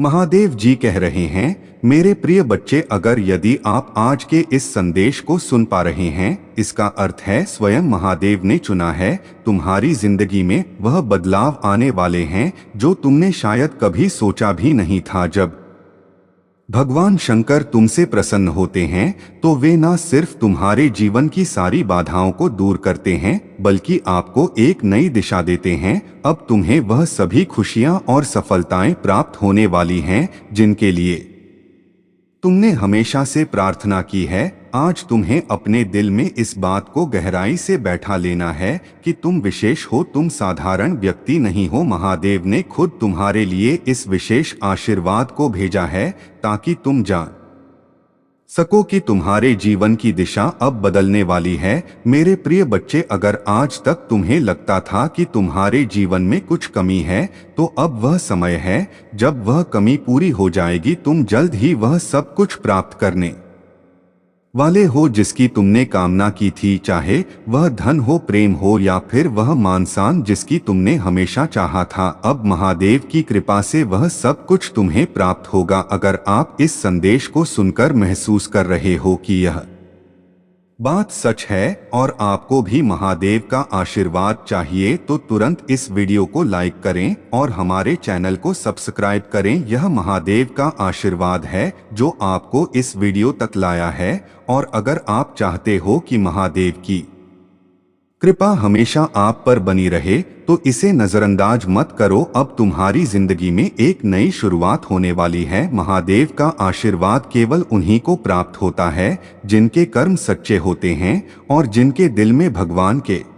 महादेव जी कह रहे हैं, मेरे प्रिय बच्चे, अगर यदि आप आज के इस संदेश को सुन पा रहे हैं, इसका अर्थ है स्वयं महादेव ने चुना है। तुम्हारी जिंदगी में वह बदलाव आने वाले हैं जो तुमने शायद कभी सोचा भी नहीं था। जब भगवान शंकर तुमसे प्रसन्न होते हैं तो वे न सिर्फ तुम्हारे जीवन की सारी बाधाओं को दूर करते हैं, बल्कि आपको एक नई दिशा देते हैं। अब तुम्हें वह सभी खुशियां और सफलताएं प्राप्त होने वाली हैं जिनके लिए तुमने हमेशा से प्रार्थना की है। आज तुम्हें अपने दिल में इस बात को गहराई से बैठा लेना है कि तुम विशेष हो, तुम साधारण व्यक्ति नहीं हो। महादेव ने खुद तुम्हारे लिए इस विशेष आशीर्वाद को भेजा है ताकि तुम जान सको कि तुम्हारे जीवन की दिशा अब बदलने वाली है। मेरे प्रिय बच्चे, अगर आज तक तुम्हें लगता था कि तुम्हारे जीवन में कुछ कमी है, तो अब वह समय है जब वह कमी पूरी हो जाएगी। तुम जल्द ही वह सब कुछ प्राप्त करने वाले हो जिसकी तुमने कामना की थी, चाहे वह धन हो, प्रेम हो या फिर वह मान-सम्मान जिसकी तुमने हमेशा चाहा था। अब महादेव की कृपा से वह सब कुछ तुम्हें प्राप्त होगा। अगर आप इस संदेश को सुनकर महसूस कर रहे हो कि यह बात सच है और आपको भी महादेव का आशीर्वाद चाहिए, तो तुरंत इस वीडियो को लाइक करें और हमारे चैनल को सब्सक्राइब करें। यह महादेव का आशीर्वाद है जो आपको इस वीडियो तक लाया है। और अगर आप चाहते हो कि महादेव की कृपा हमेशा आप पर बनी रहे, तो इसे नजरअंदाज मत करो। अब तुम्हारी जिंदगी में एक नई शुरुआत होने वाली है। महादेव का आशीर्वाद केवल उन्हीं को प्राप्त होता है जिनके कर्म सच्चे होते हैं और जिनके दिल में भगवान के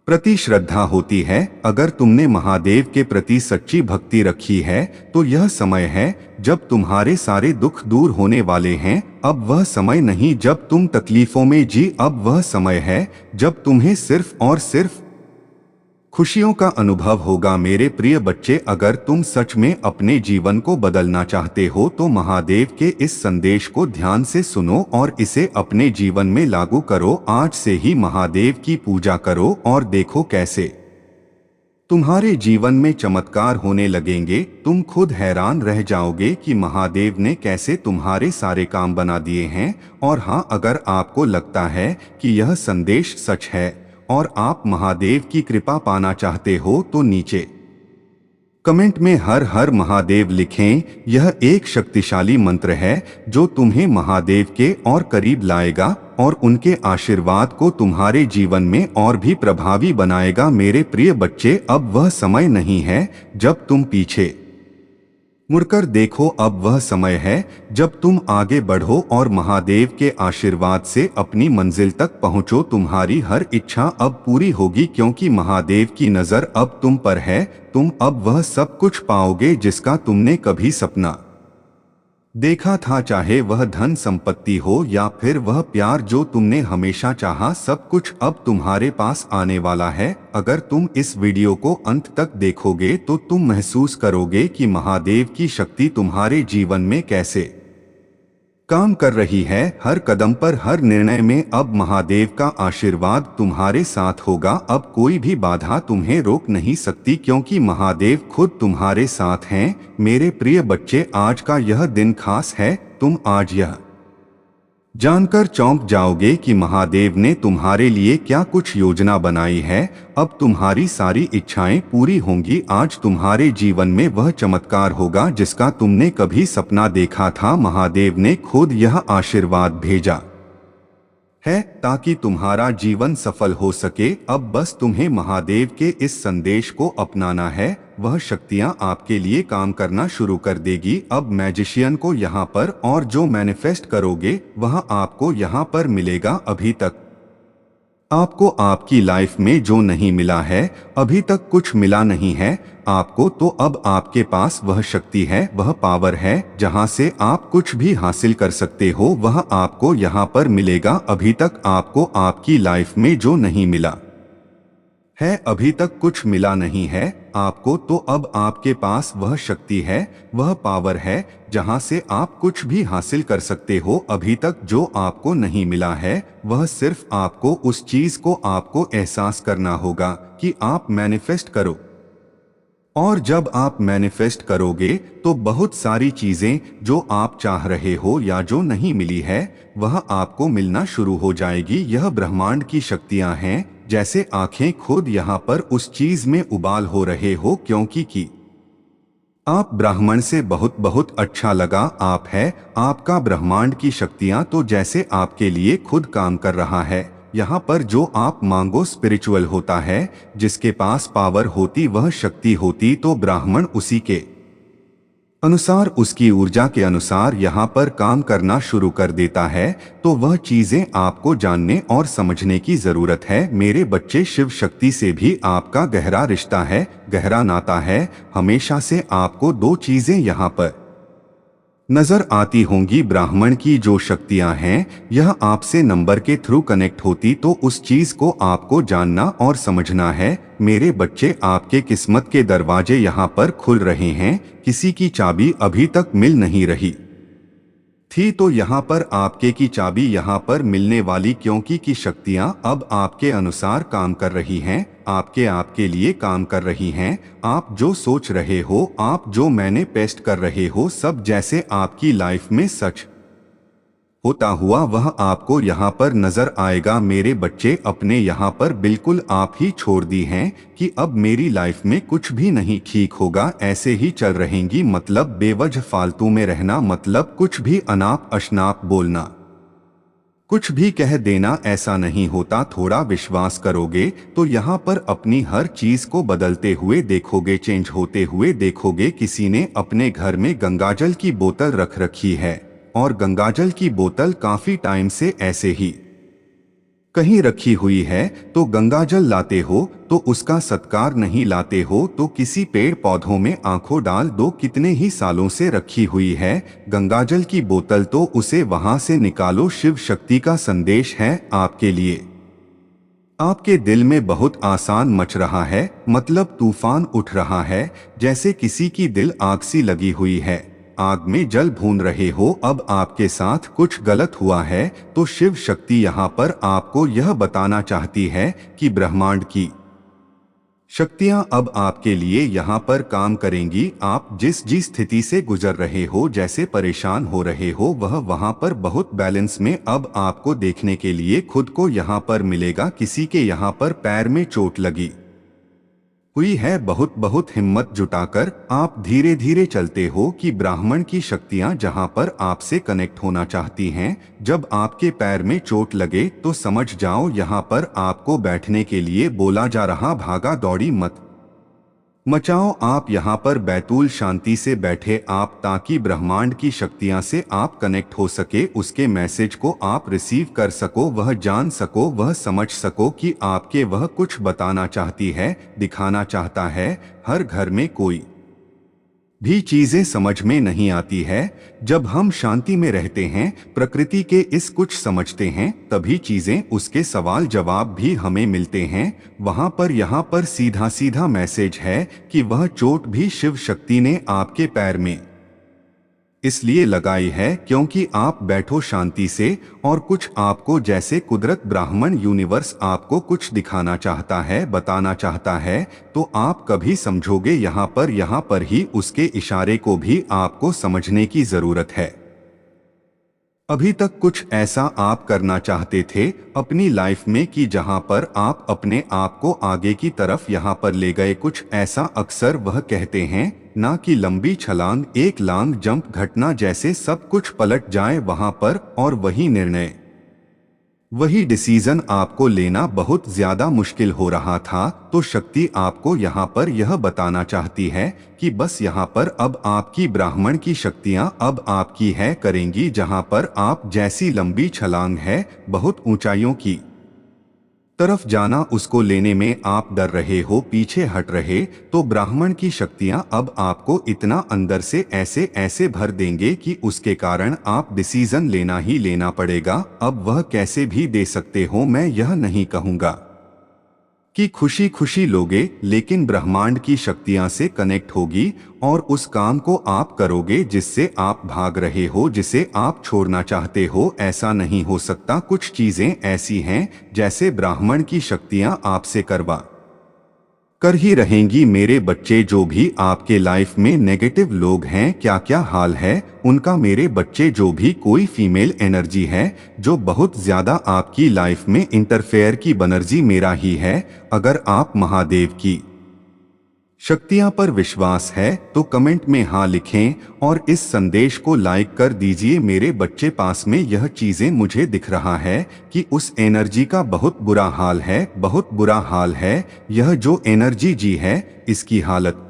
प्रति श्रद्धा होती है। अगर तुमने महादेव के प्रति सच्ची भक्ति रखी है, तो यह समय है जब तुम्हारे सारे दुख दूर होने वाले हैं। अब वह समय नहीं जब तुम तकलीफों में जी, अब वह समय है जब तुम्हें सिर्फ और सिर्फ खुशियों का अनुभव होगा। मेरे प्रिय बच्चे, अगर तुम सच में अपने जीवन को बदलना चाहते हो, तो महादेव के इस संदेश को ध्यान से सुनो और इसे अपने जीवन में लागू करो। आज से ही महादेव की पूजा करो और देखो कैसे तुम्हारे जीवन में चमत्कार होने लगेंगे। तुम खुद हैरान रह जाओगे कि महादेव ने कैसे तुम्हारे सारे काम बना दिए हैं। और हाँ, अगर आपको लगता है कि यह संदेश सच है और आप महादेव की कृपा पाना चाहते हो, तो नीचे कमेंट में हर हर महादेव लिखें। यह एक शक्तिशाली मंत्र है जो तुम्हें महादेव के और करीब लाएगा और उनके आशीर्वाद को तुम्हारे जीवन में और भी प्रभावी बनाएगा। मेरे प्रिय बच्चे, अब वह समय नहीं है जब तुम पीछे मुड़कर देखो, अब वह समय है जब तुम आगे बढ़ो और महादेव के आशीर्वाद से अपनी मंजिल तक पहुंचो। तुम्हारी हर इच्छा अब पूरी होगी क्योंकि महादेव की नजर अब तुम पर है। तुम अब वह सब कुछ पाओगे जिसका तुमने कभी सपना देखा था, चाहे वह धन संपत्ति हो या फिर वह प्यार जो तुमने हमेशा चाहा। सब कुछ अब तुम्हारे पास आने वाला है। अगर तुम इस वीडियो को अंत तक देखोगे तो तुम महसूस करोगे कि महादेव की शक्ति तुम्हारे जीवन में कैसे काम कर रही है। हर कदम पर, हर निर्णय में अब महादेव का आशीर्वाद तुम्हारे साथ होगा। अब कोई भी बाधा तुम्हें रोक नहीं सकती क्योंकि महादेव खुद तुम्हारे साथ हैं। मेरे प्रिय बच्चे, आज का यह दिन खास है। तुम आज यह जानकर चौंक जाओगे कि महादेव ने तुम्हारे लिए क्या कुछ योजना बनाई है। अब तुम्हारी सारी इच्छाएं पूरी होंगी। आज तुम्हारे जीवन में वह चमत्कार होगा जिसका तुमने कभी सपना देखा था। महादेव ने खुद यह आशीर्वाद भेजा है ताकि तुम्हारा जीवन सफल हो सके। अब बस तुम्हें महादेव के इस संदेश को अपनाना है। वह शक्तियां आपके लिए काम करना शुरू कर देगी। अब मैजिशियन को यहाँ पर, और जो मैनिफेस्ट करोगे वह आपको यहाँ पर मिलेगा। अभी तक आपको आपकी लाइफ में जो नहीं मिला है, अभी तक कुछ मिला नहीं है आपको, तो अब आपके पास वह शक्ति है, वह पावर है जहां से आप कुछ भी हासिल कर सकते हो। वह आपको यहां पर मिलेगा। अभी तक आपको आपकी लाइफ में जो नहीं मिला है, अभी तक कुछ मिला नहीं है आपको, तो अब आपके पास वह शक्ति है, वह पावर है जहां से आप कुछ भी हासिल कर सकते हो। अभी तक जो आपको नहीं मिला है, वह सिर्फ आपको उस चीज को आपको एहसास करना होगा कि आप मैनिफेस्ट करो और जब आप मैनिफेस्ट करोगे तो बहुत सारी चीजें जो आप चाह रहे हो या जो नहीं मिली है वह आपको मिलना शुरू हो जाएगी। यह ब्रह्मांड की शक्तियां हैं, जैसे आंखें खुद यहाँ पर उस चीज में उबाल हो रहे हो, क्योंकि आप ब्राह्मण से बहुत बहुत अच्छा लगा। आप है आपका ब्रह्मांड की शक्तियां तो जैसे आपके लिए खुद काम कर रहा है। यहाँ पर जो आप मांगो स्पिरिचुअल होता है, जिसके पास पावर होती वह शक्ति होती, तो ब्राह्मण उसी के अनुसार उसकी ऊर्जा के अनुसार यहाँ पर काम करना शुरू कर देता है। तो वह चीजें आपको जानने और समझने की जरूरत है। मेरे बच्चे, शिव शक्ति से भी आपका गहरा रिश्ता है, गहरा नाता है। हमेशा से आपको दो चीजें यहाँ पर नजर आती होंगी। ब्राह्मण की जो शक्तियां हैं यह आपसे नंबर के थ्रू कनेक्ट होती, तो उस चीज को आपको जानना और समझना है। मेरे बच्चे, आपके किस्मत के दरवाजे यहाँ पर खुल रहे हैं। किसी की चाबी अभी तक मिल नहीं रही थी, तो यहाँ पर आपके की चाबी यहाँ पर मिलने वाली, क्योंकि की शक्तियाँ अब आपके अनुसार काम कर रही हैं, आपके लिए काम कर रही हैं। आप जो सोच रहे हो, आप जो मैनिफेस्ट कर रहे हो, सब जैसे आपकी लाइफ में सच होता हुआ वह आपको यहाँ पर नजर आएगा। मेरे बच्चे, अपने यहाँ पर बिल्कुल आप ही छोड़ दी हैं कि अब मेरी लाइफ में कुछ भी नहीं ठीक होगा, ऐसे ही चल रहेंगी। मतलब बेवजह फालतू में रहना, मतलब कुछ भी अनाप अशनाप बोलना, कुछ भी कह देना, ऐसा नहीं होता। थोड़ा विश्वास करोगे तो यहाँ पर अपनी हर चीज को बदलते हुए देखोगे, चेंज होते हुए देखोगे। किसी ने अपने घर में गंगाजल की बोतल रख रखी है और गंगाजल की बोतल काफी टाइम से ऐसे ही कहीं रखी हुई है, तो गंगाजल लाते हो तो उसका सत्कार नहीं लाते हो, तो किसी पेड़ पौधों में आंखों डाल दो, कितने ही सालों से रखी हुई है गंगाजल की बोतल, तो उसे वहां से निकालो। शिव शक्ति का संदेश है आपके लिए। आपके दिल में बहुत आसान मच रहा है, मतलब तूफान उठ रहा है, जैसे किसी की दिल आग सी लगी हुई है, आग में जल भून रहे हो। अब आपके साथ कुछ गलत हुआ है, तो शिव शक्ति यहाँ पर आपको यह बताना चाहती है कि ब्रह्मांड की शक्तियाँ अब आपके लिए यहाँ पर काम करेंगी। आप जिस स्थिति से गुजर रहे हो, जैसे परेशान हो रहे हो, वह वहाँ पर बहुत बैलेंस में अब आपको देखने के लिए खुद को यहाँ पर मिलेगा। किसी के यहाँ पर पैर में चोट लगी हुई है, बहुत बहुत हिम्मत जुटाकर आप धीरे धीरे चलते हो कि ब्राह्मण की शक्तियां जहां पर आपसे कनेक्ट होना चाहती हैं। जब आपके पैर में चोट लगे तो समझ जाओ यहां पर आपको बैठने के लिए बोला जा रहा, भागा दौड़ी मत मचाओ। आप यहाँ पर बैतूल शांति से बैठे आप, ताकि ब्रह्मांड की शक्तियाँ से आप कनेक्ट हो सके, उसके मैसेज को आप रिसीव कर सको, वह जान सको, वह समझ सको कि आपके वह कुछ बताना चाहती है, दिखाना चाहता है। हर घर में कोई भी चीजें समझ में नहीं आती है। जब हम शांति में रहते हैं, प्रकृति के इस कुछ समझते हैं, तभी चीजें, उसके सवाल जवाब भी हमें मिलते हैं। वहां पर यहाँ पर सीधा सीधा मैसेज है कि वह चोट भी शिव शक्ति ने आपके पैर में इसलिए लगाई है क्योंकि आप बैठो शांति से, और कुछ आपको जैसे कुदरत, ब्राह्मण, यूनिवर्स आपको कुछ दिखाना चाहता है, बताना चाहता है, तो आप कभी समझोगे। यहाँ पर ही उसके इशारे को भी आपको समझने की जरूरत है। अभी तक कुछ ऐसा आप करना चाहते थे अपनी लाइफ में कि जहां पर आप अपने आप को आगे की तरफ यहां पर ले गए। कुछ ऐसा अक्सर वह कहते हैं ना कि लंबी छलांग, एक लॉन्ग जंप घटना, जैसे सब कुछ पलट जाए वहां पर, और वही निर्णय, वही डिसीजन आपको लेना बहुत ज्यादा मुश्किल हो रहा था। तो शक्ति आपको यहाँ पर यह बताना चाहती है कि बस यहाँ पर अब आपकी ब्राह्मण की शक्तियाँ अब आपकी है करेंगी। जहाँ पर आप जैसी लंबी छलांग है बहुत ऊंचाइयों की तरफ जाना, उसको लेने में आप डर रहे हो, पीछे हट रहे, तो ब्राह्मण की शक्तियां अब आपको इतना अंदर से ऐसे ऐसे भर देंगे कि उसके कारण आप डिसीजन लेना ही लेना पड़ेगा। अब वह कैसे भी दे सकते हो, मैं यह नहीं कहूँगा कि खुशी खुशी लोगे, लेकिन ब्रह्मांड की शक्तियां से कनेक्ट होगी और उस काम को आप करोगे जिससे आप भाग रहे हो, जिसे आप छोड़ना चाहते हो। ऐसा नहीं हो सकता। कुछ चीजें ऐसी हैं जैसे ब्राह्मण की शक्तियां आपसे करवा कर ही रहेंगी मेरे बच्चे। जो भी आपके लाइफ में नेगेटिव लोग हैं, क्या क्या हाल है उनका मेरे बच्चे। जो भी कोई फीमेल एनर्जी है जो बहुत ज्यादा आपकी लाइफ में इंटरफेयर की बनर्जी मेरा ही है। अगर आप महादेव की शक्तियां पर विश्वास है तो कमेंट में हाँ लिखें और इस संदेश को लाइक कर दीजिए। मेरे बच्चे पास में यह चीजें मुझे दिख रहा है कि उस एनर्जी का बहुत बुरा हाल है, बहुत बुरा हाल है। यह जो एनर्जी जी है इसकी हालत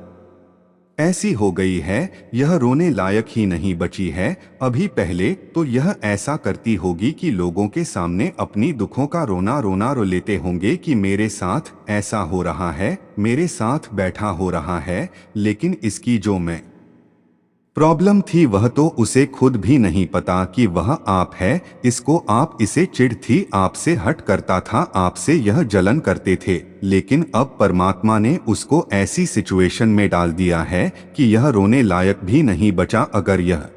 ऐसी हो गई है, यह रोने लायक ही नहीं बची है। अभी पहले तो यह ऐसा करती होगी कि लोगों के सामने अपनी दुखों का रोना रोना रो लेते होंगे कि मेरे साथ ऐसा हो रहा है, मेरे साथ बैठा हो रहा है। लेकिन इसकी जो मैं प्रॉब्लम थी वह तो उसे खुद भी नहीं पता कि वह आप है। इसको आप इसे चिढ़ थी, आपसे हट करता था, आपसे यह जलन करते थे। लेकिन अब परमात्मा ने उसको ऐसी सिचुएशन में डाल दिया है कि यह रोने लायक भी नहीं बचा। अगर यह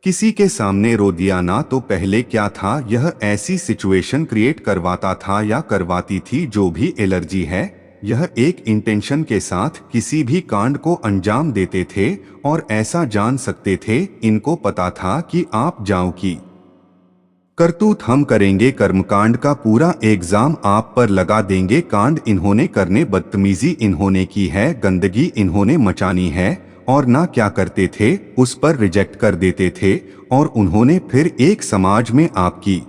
किसी के सामने रो दिया ना तो पहले क्या था, यह ऐसी सिचुएशन क्रिएट करवाता था या करवाती थी। जो भी एलर्जी है यह एक इंटेंशन के साथ किसी भी कांड को अंजाम देते थे और ऐसा जान सकते थे, इनको पता था कि आप जाओ की करतूत हम करेंगे, कर्मकांड का पूरा एग्जाम आप पर लगा देंगे। कांड इन्होंने करने, बदतमीजी इन्होंने की है, गंदगी इन्होंने मचानी है। और ना क्या करते थे, उस पर रिजेक्ट कर देते थे और उन्होंने फिर एक समाज में आपकी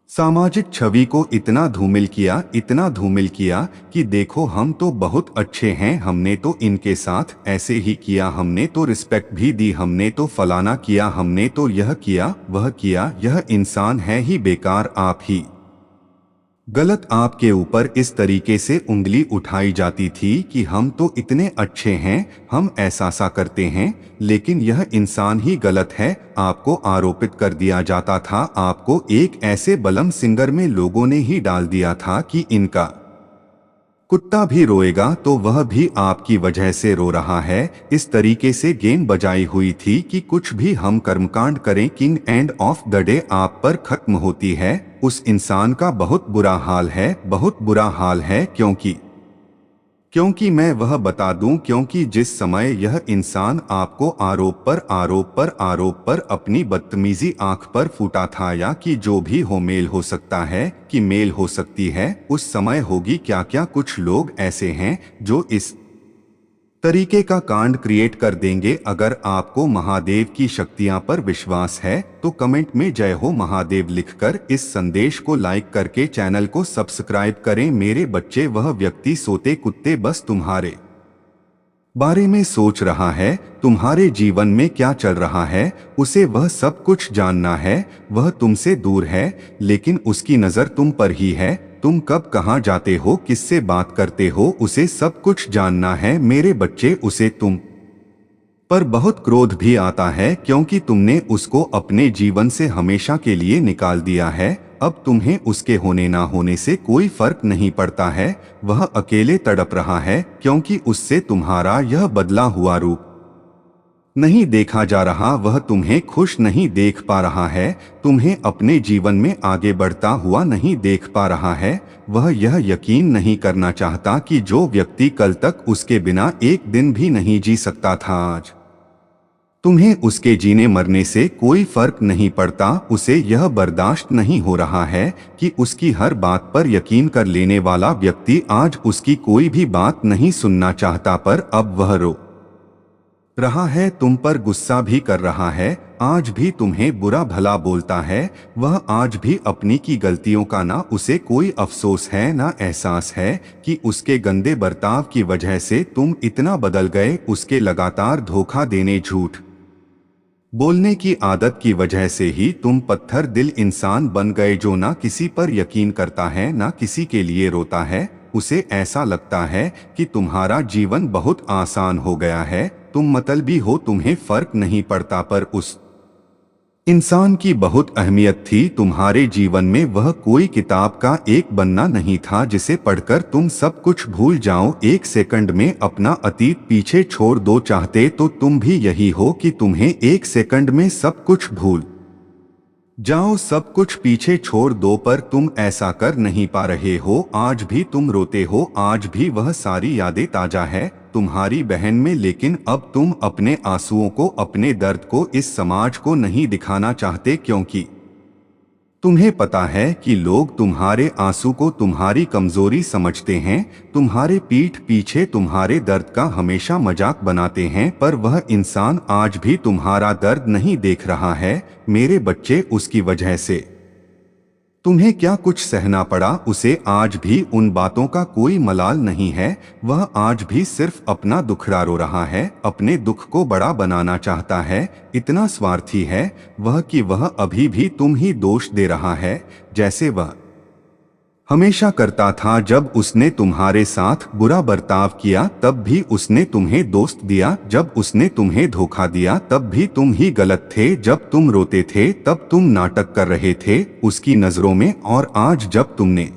सामाजिक छवि को इतना धूमिल किया, इतना धूमिल किया कि देखो हम तो बहुत अच्छे हैं, हमने तो इनके साथ ऐसे ही किया, हमने तो रिस्पेक्ट भी दी, हमने तो फलाना किया, हमने तो यह किया वह किया। यह इंसान है ही बेकार, आप ही गलत। आपके ऊपर इस तरीके से उंगली उठाई जाती थी कि हम तो इतने अच्छे हैं, हम ऐसा सा करते हैं, लेकिन यह इंसान ही गलत है। आपको आरोपित कर दिया जाता था, आपको एक ऐसे बलम सिंगर में लोगों ने ही डाल दिया था कि इनका कुत्ता भी रोएगा तो वह भी आपकी वजह से रो रहा है। इस तरीके से गेम बजाई हुई थी कि कुछ भी हम कर्मकांड करें, king end of the day आप पर खत्म होती है। उस इंसान का बहुत बुरा हाल है, बहुत बुरा हाल है। क्योंकि मैं वह बता दूं, क्योंकि जिस समय यह इंसान आपको आरोप पर आरोप पर आरोप पर अपनी बदतमीजी आंख पर फूटा था, या कि जो भी हो, मेल हो सकता है कि मेल हो सकती है, उस समय होगी क्या क्या कुछ लोग ऐसे हैं जो इस तरीके का कांड क्रिएट कर देंगे। अगर आपको महादेव की शक्तियां पर विश्वास है तो कमेंट में जय हो महादेव लिखकर इस संदेश को लाइक करके चैनल को सब्सक्राइब करें। मेरे बच्चे, वह व्यक्ति सोते कुत्ते बस तुम्हारे बारे में सोच रहा है, तुम्हारे जीवन में क्या चल रहा है उसे वह सब कुछ जानना है। वह तुमसे दूर है लेकिन उसकी नजर तुम पर ही है। तुम कब कहाँ जाते हो, किससे बात करते हो, उसे सब कुछ जानना है। मेरे बच्चे, उसे तुम पर बहुत क्रोध भी आता है क्योंकि तुमने उसको अपने जीवन से हमेशा के लिए निकाल दिया है। अब तुम्हें उसके होने ना होने से कोई फर्क नहीं पड़ता है। वह अकेले तड़प रहा है क्योंकि उससे तुम्हारा यह बदला हुआ रूप नहीं देखा जा रहा। वह तुम्हें खुश नहीं देख पा रहा है, तुम्हें अपने जीवन में आगे बढ़ता हुआ नहीं देख पा रहा है। वह यह यकीन नहीं करना चाहता कि जो व्यक्ति कल तक उसके बिना एक दिन भी नहीं जी सकता था, आज तुम्हें उसके जीने मरने से कोई फर्क नहीं पड़ता। उसे यह बर्दाश्त नहीं हो रहा है कि उसकी हर बात पर यकीन कर लेने वाला व्यक्ति आज उसकी कोई भी बात नहीं सुनना चाहता। पर अब वह रो रहा है, तुम पर गुस्सा भी कर रहा है, आज भी तुम्हें बुरा भला बोलता है। वह आज भी अपनी की गलतियों का ना उसे कोई अफसोस है ना एहसास है कि उसके गंदे बर्ताव की वजह से तुम इतना बदल गए। उसके लगातार धोखा देने, झूठ बोलने की आदत की वजह से ही तुम पत्थर दिल इंसान बन गए जो ना किसी पर यकीन करता है ना किसी के लिए रोता है। उसे ऐसा लगता है कि तुम्हारा जीवन बहुत आसान हो गया है, तुम मतलबी हो, तुम्हें फर्क नहीं पड़ता। पर उस इंसान की बहुत अहमियत थी तुम्हारे जीवन में। वह कोई किताब का एक पन्ना नहीं था जिसे पढ़कर तुम सब कुछ भूल जाओ, एक सेकंड में अपना अतीत पीछे छोड़ दो। चाहते तो तुम भी यही हो कि तुम्हें एक सेकंड में सब कुछ भूल जाओ, सब कुछ पीछे छोड़ दो, पर तुम ऐसा कर नहीं पा रहे हो। आज भी तुम रोते हो, आज भी वह सारी यादें ताजा है तुम्हारी बहन में, लेकिन अब तुम अपने आंसुओं को, अपने दर्द को इस समाज को नहीं दिखाना चाहते, क्योंकि तुम्हें पता है कि लोग तुम्हारे आंसू को तुम्हारी कमजोरी समझते हैं, तुम्हारे पीठ पीछे तुम्हारे दर्द का हमेशा मजाक बनाते हैं, पर वह इंसान आज भी तुम्हारा दर्द नहीं देख रहा है मेरे बच्चे। उसकी वजह से तुम्हें क्या कुछ सहना पड़ा, उसे आज भी उन बातों का कोई मलाल नहीं है। वह आज भी सिर्फ अपना दुखड़ा रो रहा है, अपने दुख को बड़ा बनाना चाहता है। इतना स्वार्थी है वह कि वह अभी भी तुम ही दोष दे रहा है, जैसे वह हमेशा करता था। जब उसने तुम्हारे साथ बुरा बर्ताव किया तब भी उसने तुम्हें दोस्त दिया, जब उसने तुम्हें धोखा दिया तब भी तुम ही गलत थे, जब तुम रोते थे तब तुम नाटक कर रहे थे उसकी नजरों में, और आज जब तुमने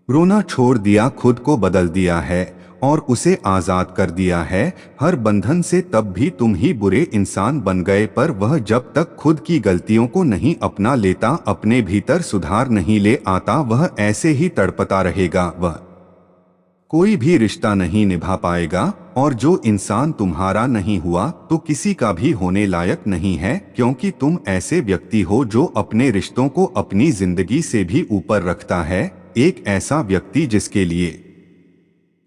रोना छोड़ दिया, खुद को बदल दिया है और उसे आजाद कर दिया है हर बंधन से, तब भी तुम ही बुरे इंसान बन गए। पर वह जब तक खुद की गलतियों को नहीं अपना लेता, अपने भीतर सुधार नहीं ले आता, वह ऐसे ही तड़पता रहेगा। वह कोई भी रिश्ता नहीं निभा पाएगा, और जो इंसान तुम्हारा नहीं हुआ तो किसी का भी होने लायक नहीं है, क्योंकि तुम ऐसे व्यक्ति हो जो अपने रिश्तों को अपनी जिंदगी से भी ऊपर रखता है। एक ऐसा व्यक्ति जिसके लिए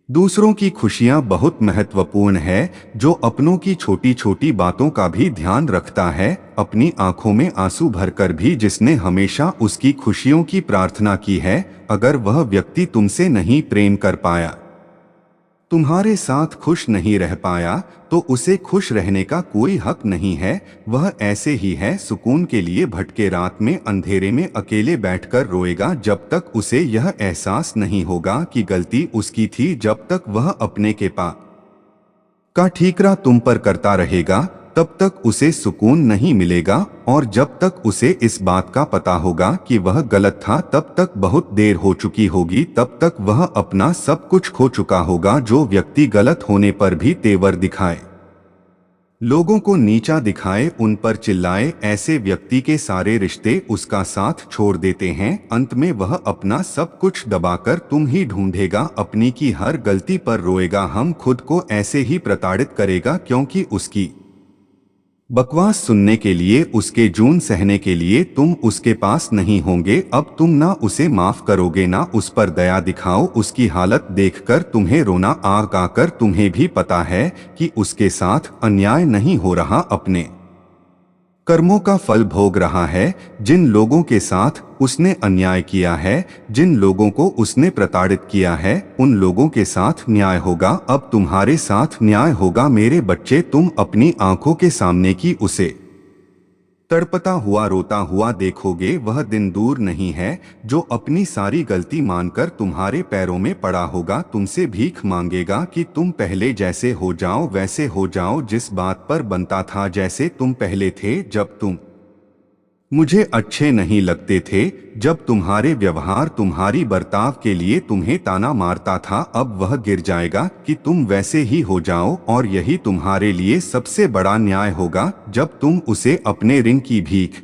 दूसरों की खुशियां बहुत महत्वपूर्ण है, जो अपनों की छोटी छोटी बातों का भी ध्यान रखता है, अपनी आंखों में आंसू भरकर भी जिसने हमेशा उसकी खुशियों की प्रार्थना की है। अगर वह व्यक्ति तुमसे नहीं प्रेम कर पाया, तुम्हारे साथ खुश नहीं रह पाया, तो उसे खुश रहने का कोई हक नहीं है। वह ऐसे ही है, सुकून के लिए भटके रात में अंधेरे में अकेले बैठकर रोएगा जब तक उसे यह एहसास नहीं होगा कि गलती उसकी थी। जब तक वह अपने के पाप का ठीकरा तुम पर करता रहेगा तब तक उसे सुकून नहीं मिलेगा, और जब तक उसे इस बात का पता होगा कि वह गलत था तब तक बहुत देर हो चुकी होगी, तब तक वह अपना सब कुछ खो चुका होगा। जो व्यक्ति गलत होने पर भी तेवर दिखाए, लोगों को नीचा दिखाए, उन पर चिल्लाए, ऐसे व्यक्ति के सारे रिश्ते उसका साथ छोड़ देते हैं। अंत में वह अपना सब कुछ दबाकर तुम ही ढूंढेगा, अपनी की हर गलती पर रोएगा, हम खुद को ऐसे ही प्रताड़ित करेगा, क्योंकि उसकी बकवास सुनने के लिए, उसके जून सहने के लिए तुम उसके पास नहीं होंगे। अब तुम ना उसे माफ करोगे, ना उस पर दया दिखाओ। उसकी हालत देखकर तुम्हें रोना आ आकर तुम्हें भी पता है कि उसके साथ अन्याय नहीं हो रहा, अपने कर्मों का फल भोग रहा है। जिन लोगों के साथ उसने अन्याय किया है, जिन लोगों को उसने प्रताड़ित किया है, उन लोगों के साथ न्याय होगा। अब तुम्हारे साथ न्याय होगा मेरे बच्चे। तुम अपनी आंखों के सामने की उसे तड़पता हुआ रोता हुआ देखोगे। वह दिन दूर नहीं है जो अपनी सारी गलती मानकर तुम्हारे पैरों में पड़ा होगा, तुमसे भीख मांगेगा कि तुम पहले जैसे हो जाओ, वैसे हो जाओ, जिस बात पर बनता था जैसे तुम पहले थे। जब तुम मुझे अच्छे नहीं लगते थे, जब तुम्हारे व्यवहार, तुम्हारी बर्ताव के लिए तुम्हें ताना मारता था, अब वह गिर जाएगा कि तुम वैसे ही हो जाओ। और यही तुम्हारे लिए सबसे बड़ा न्याय होगा, जब तुम उसे अपने ऋण की भीख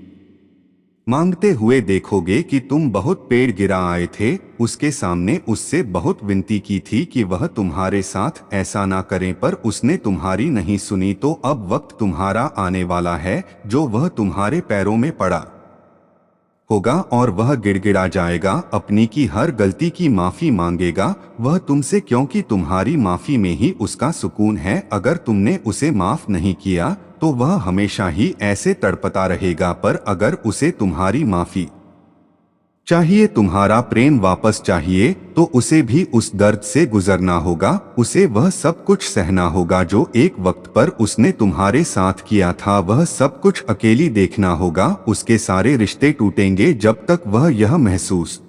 मांगते हुए देखोगे कि तुम बहुत पेड़ गिरा आए थे उसके सामने, उससे बहुत विनती की थी कि वह तुम्हारे साथ ऐसा ना करें, पर उसने तुम्हारी नहीं सुनी। तो अब वक्त तुम्हारा आने वाला है जो वह तुम्हारे पैरों में पड़ा होगा, और वह गिड़गिड़ा जाएगा, अपनी की हर गलती की माफी मांगेगा वह तुमसे, क्योंकि तुम्हारी माफी में ही उसका सुकून है। अगर तुमने उसे माफ नहीं किया तो वह हमेशा ही ऐसे तड़पता रहेगा, पर अगर उसे तुम्हारी माफी चाहिए, तुम्हारा प्रेम वापस चाहिए, तो उसे भी उस दर्द से गुजरना होगा, उसे वह सब कुछ सहना होगा जो एक वक्त पर उसने तुम्हारे साथ किया था। वह सब कुछ अकेली देखना होगा। उसके सारे रिश्ते टूटेंगे जब तक वह यह महसूस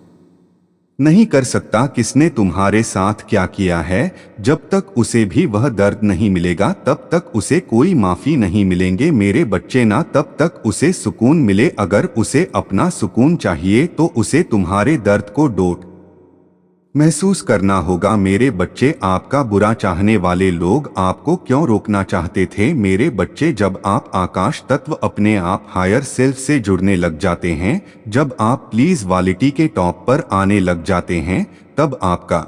नहीं कर सकता किसने तुम्हारे साथ क्या किया है। जब तक उसे भी वह दर्द नहीं मिलेगा तब तक उसे कोई माफी नहीं मिलेंगे मेरे बच्चे, ना तब तक उसे सुकून मिले। अगर उसे अपना सुकून चाहिए तो उसे तुम्हारे दर्द को डोट महसूस करना होगा मेरे बच्चे, आपका बुरा चाहने वाले लोग आपको क्यों रोकना चाहते थे। मेरे बच्चे, जब आप आकाश तत्व अपने आप हायर सेल्फ से जुड़ने लग जाते हैं, जब आप प्लीज वालिटी के टॉप पर आने लग जाते हैं, तब आपका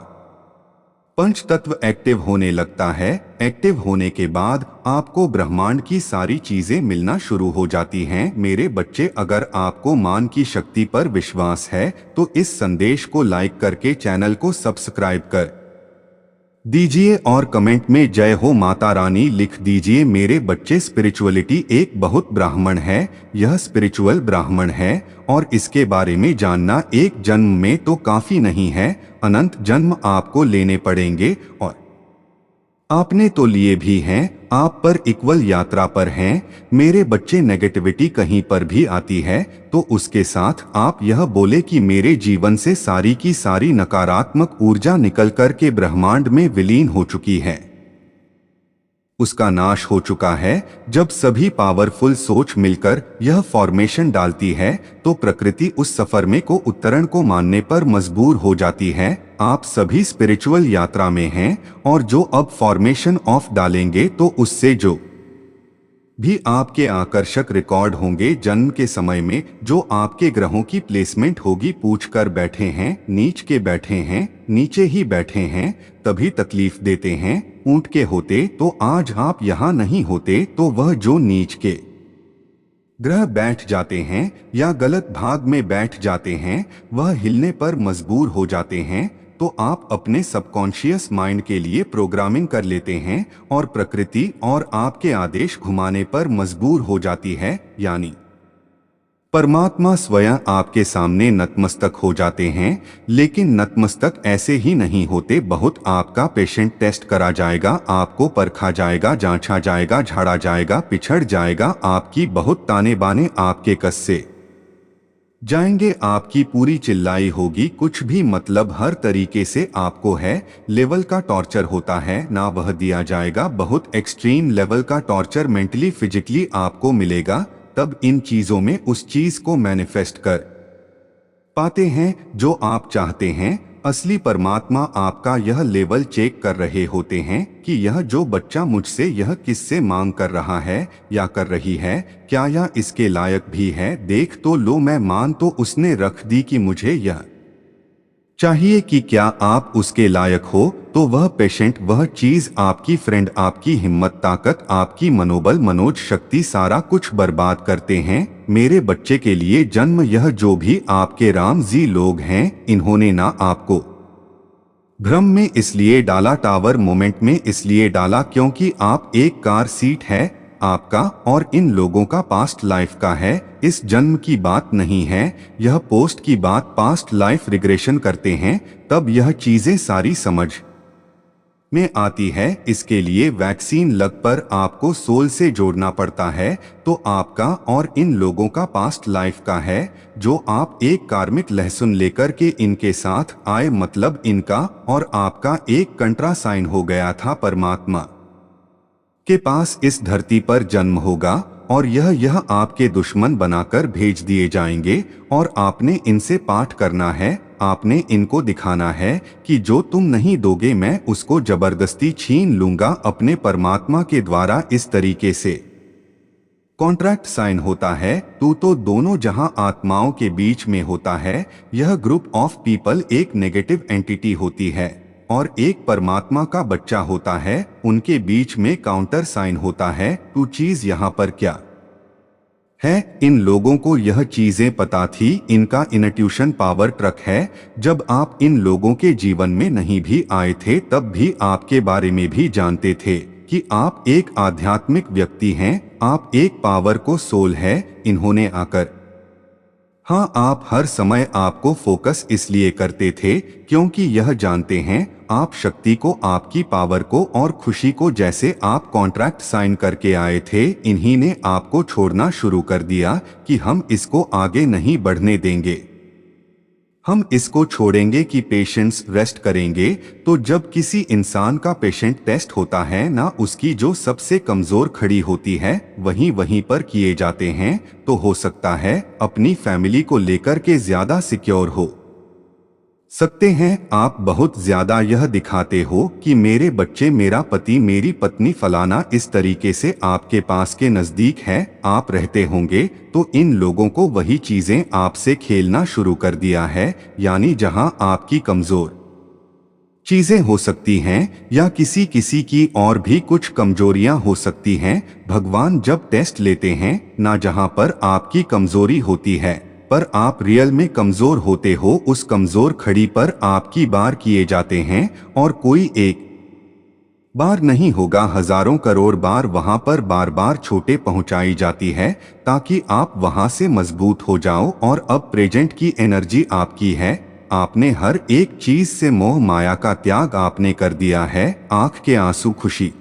पंच तत्व एक्टिव होने लगता है। एक्टिव होने के बाद आपको ब्रह्मांड की सारी चीजें मिलना शुरू हो जाती हैं। मेरे बच्चे, अगर आपको मान की शक्ति पर विश्वास है तो इस संदेश को लाइक करके चैनल को सब्सक्राइब कर दीजिए और कमेंट में जय हो माता रानी लिख दीजिए। मेरे बच्चे, स्पिरिचुअलिटी एक बहुत ब्राह्मण है, यह स्पिरिचुअल ब्राह्मण है और इसके बारे में जानना एक जन्म में तो काफी नहीं है, अनंत जन्म आपको लेने पड़ेंगे और आपने तो लिए भी हैं। आप पर इक्वल यात्रा पर हैं। मेरे बच्चे, नेगेटिविटी कहीं पर भी आती है तो उसके साथ आप यह बोले कि मेरे जीवन से सारी की सारी नकारात्मक ऊर्जा निकल कर के ब्रह्मांड में विलीन हो चुकी है, उसका नाश हो चुका है। जब सभी पावरफुल सोच मिलकर यह फॉर्मेशन डालती है तो प्रकृति उस सफर में को उत्तरण को मानने पर मजबूर हो जाती है। आप सभी स्पिरिचुअल यात्रा में हैं और जो अब फॉर्मेशन ऑफ डालेंगे तो उससे जो भी आपके आकर्षक रिकॉर्ड होंगे जन्म के समय में, जो आपके ग्रहों की प्लेसमेंट होगी, पूछ कर बैठे हैं, नीच के बैठे हैं, नीचे ही बैठे हैं, तभी तकलीफ देते हैं। ऊंट के होते तो आज आप यहाँ नहीं होते, तो वह जो नीच के ग्रह बैठ जाते हैं या गलत भाग में बैठ जाते हैं, वह हिलने पर मजबूर हो जाते हैं। तो आप अपने सबकॉन्शियस माइंड के लिए प्रोग्रामिंग कर लेते हैं और प्रकृति और आपके आदेश घुमाने पर मजबूर हो जाती है, यानी परमात्मा स्वयं आपके सामने नतमस्तक हो जाते हैं। लेकिन नतमस्तक ऐसे ही नहीं होते, बहुत आपका पेशेंट टेस्ट करा जाएगा, आपको परखा जाएगा, जांचा जाएगा, झाड़ा जाएगा, पिछड़ जाएगा, आपकी बहुत ताने बाने आपके कस से जाएंगे, आपकी पूरी चिल्लाई होगी, कुछ भी मतलब हर तरीके से आपको है लेवल का टॉर्चर होता है ना, वह दिया जाएगा। बहुत एक्सट्रीम लेवल का टॉर्चर मेंटली फिजिकली आपको मिलेगा, तब इन चीजों में उस चीज को मैनिफेस्ट कर पाते हैं जो आप चाहते हैं। असली परमात्मा आपका यह लेवल चेक कर रहे होते हैं कि यह जो बच्चा मुझसे यह किससे मांग कर रहा है या कर रही है, क्या यह इसके लायक भी है। देख तो लो, मैं मान तो उसने रख दी कि मुझे यह चाहिए कि क्या आप उसके लायक हो, तो वह पेशेंट, वह चीज, आपकी फ्रेंड, आपकी हिम्मत, ताकत, आपकी मनोबल, मनोज शक्ति, सारा कुछ बर्बाद करते हैं। मेरे बच्चे के लिए जन्म, यह जो भी आपके राम जी लोग हैं, इन्होंने ना आपको भ्रम में इसलिए डाला, टावर मोमेंट में इसलिए डाला क्योंकि आप एक कार सीट है आपका और इन लोगों का पास्ट लाइफ का है, इस जन्म की बात नहीं है, यह पोस्ट की बात, पास्ट लाइफ रिग्रेशन करते हैं तब यह चीजें सारी समझ में आती है। इसके लिए वैक्सीन लग पर आपको सोल से जोड़ना पड़ता है, तो आपका और इन लोगों का पास्ट लाइफ का है, जो आप एक कार्मिक लहसुन लेकर के इनके साथ आए, मतलब इनका और आपका एक कंट्रा साइन हो गया था। परमात्मा के पास इस धरती पर जन्म होगा और यह आपके दुश्मन बनाकर भेज दिए जाएंगे और आपने इनसे पाठ करना है, आपने इनको दिखाना है कि जो तुम नहीं दोगे मैं उसको जबरदस्ती छीन लूंगा। अपने परमात्मा के द्वारा इस तरीके से कॉन्ट्रैक्ट साइन होता है, तू तो दोनों जहां आत्माओं के बीच में होता है। यह ग्रुप ऑफ पीपल एक नेगेटिव एंटिटी होती है और एक परमात्मा का बच्चा होता है, उनके बीच में काउंटर साइन होता है। तू चीज यहाँ पर क्या है, इन लोगों को यह चीजें पता थी, इनका इनट्यूशन पावर ट्रक है। जब आप इन लोगों के जीवन में नहीं भी आए थे तब भी आपके बारे में भी जानते थे कि आप एक आध्यात्मिक व्यक्ति हैं, आप एक पावर को सोल है। इन्होंने आकर, हाँ, आप हर समय आपको फोकस इसलिए करते थे क्योंकि यह जानते हैं आप शक्ति को, आपकी पावर को और खुशी को, जैसे आप कॉन्ट्रैक्ट साइन करके आए थे, इन्हीं ने आपको छोड़ना शुरू कर दिया कि हम इसको आगे नहीं बढ़ने देंगे, हम इसको छोड़ेंगे कि पेशेंस रेस्ट करेंगे। तो जब किसी इंसान का पेशेंट टेस्ट होता है ना, उसकी जो सबसे कमजोर खड़ी होती है वहीं पर किए जाते हैं, तो हो सकता है अपनी फैमिली को लेकर के ज्यादा सिक्योर हो। सकते हैं। आप बहुत ज्यादा यह दिखाते हो कि मेरे बच्चे, मेरा पति, मेरी पत्नी फलाना इस तरीके से आपके पास के नजदीक है आप रहते होंगे, तो इन लोगों को वही चीजें आपसे खेलना शुरू कर दिया है। यानी जहां आपकी कमजोर चीजें हो सकती हैं या किसी किसी की और भी कुछ कमजोरियां हो सकती हैं, भगवान जब टेस्ट लेते हैं ना जहां पर आपकी कमजोरी होती है पर आप रियल में कमजोर होते हो, उस कमजोर खड़ी पर आपकी बार किए जाते हैं और कोई एक बार नहीं होगा, हजारों करोड़ बार वहां पर बार बार छोटे पहुंचाई जाती है ताकि आप वहां से मजबूत हो जाओ। और अब प्रेजेंट की एनर्जी आपकी है। आपने हर एक चीज से मोह माया का त्याग आपने कर दिया है। आंख के आंसू खुशी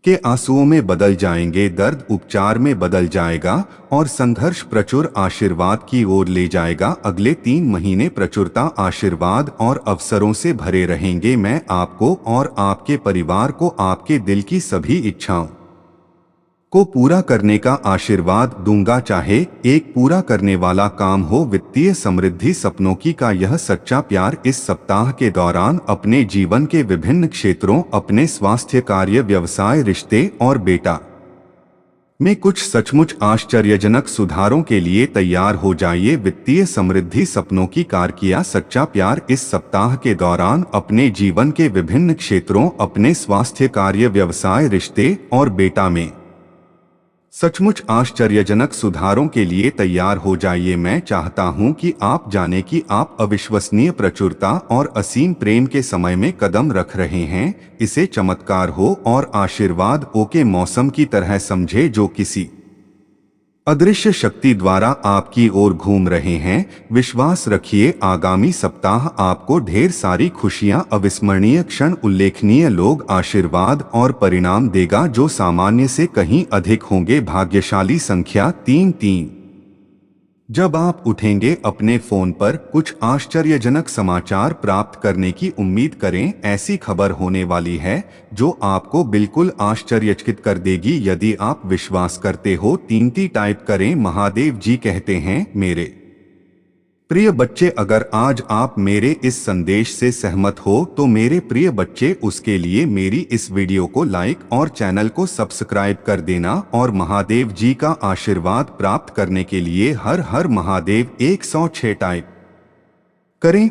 के आंसुओं में बदल जाएंगे, दर्द उपचार में बदल जाएगा और संघर्ष प्रचुर आशीर्वाद की ओर ले जाएगा। अगले 3 महीने प्रचुरता, आशीर्वाद और अवसरों से भरे रहेंगे। मैं आपको और आपके परिवार को आपके दिल की सभी इच्छाओं को पूरा करने का आशीर्वाद दूंगा, चाहे एक पूरा करने वाला काम हो, वित्तीय समृद्धि, सपनों की का यह सच्चा प्यार। इस सप्ताह के दौरान अपने जीवन के विभिन्न क्षेत्रों, अपने स्वास्थ्य, कार्य, व्यवसाय, रिश्ते और बेटा में कुछ सचमुच आश्चर्यजनक सुधारों के लिए तैयार हो जाइए। वित्तीय समृद्धि, सपनों की कार किया सच्चा प्यार। इस सप्ताह के दौरान अपने जीवन के विभिन्न क्षेत्रों, अपने स्वास्थ्य, कार्य, व्यवसाय, रिश्ते और बेटा में सचमुच आश्चर्यजनक सुधारों के लिए तैयार हो जाइए। मैं चाहता हूं कि आप जाने कि आप अविश्वसनीय प्रचुरता और असीम प्रेम के समय में कदम रख रहे हैं। इसे चमत्कार हो और आशीर्वाद ओ के मौसम की तरह समझे जो किसी अदृश्य शक्ति द्वारा आपकी ओर घूम रहे हैं। विश्वास रखिए, आगामी सप्ताह आपको ढेर सारी खुशियां, अविस्मरणीय क्षण, उल्लेखनीय लोग, आशीर्वाद और परिणाम देगा जो सामान्य से कहीं अधिक होंगे। भाग्यशाली संख्या 33। जब आप उठेंगे अपने फोन पर कुछ आश्चर्यजनक समाचार प्राप्त करने की उम्मीद करें। ऐसी खबर होने वाली है जो आपको बिल्कुल आश्चर्यचकित कर देगी। यदि आप विश्वास करते हो 33 टाइप करें। महादेव जी कहते हैं, मेरे प्रिय बच्चे, अगर आज आप मेरे इस संदेश से सहमत हो तो मेरे प्रिय बच्चे उसके लिए मेरी इस वीडियो को लाइक और चैनल को सब्सक्राइब कर देना और महादेव जी का आशीर्वाद प्राप्त करने के लिए हर हर महादेव 106 टाइप करें।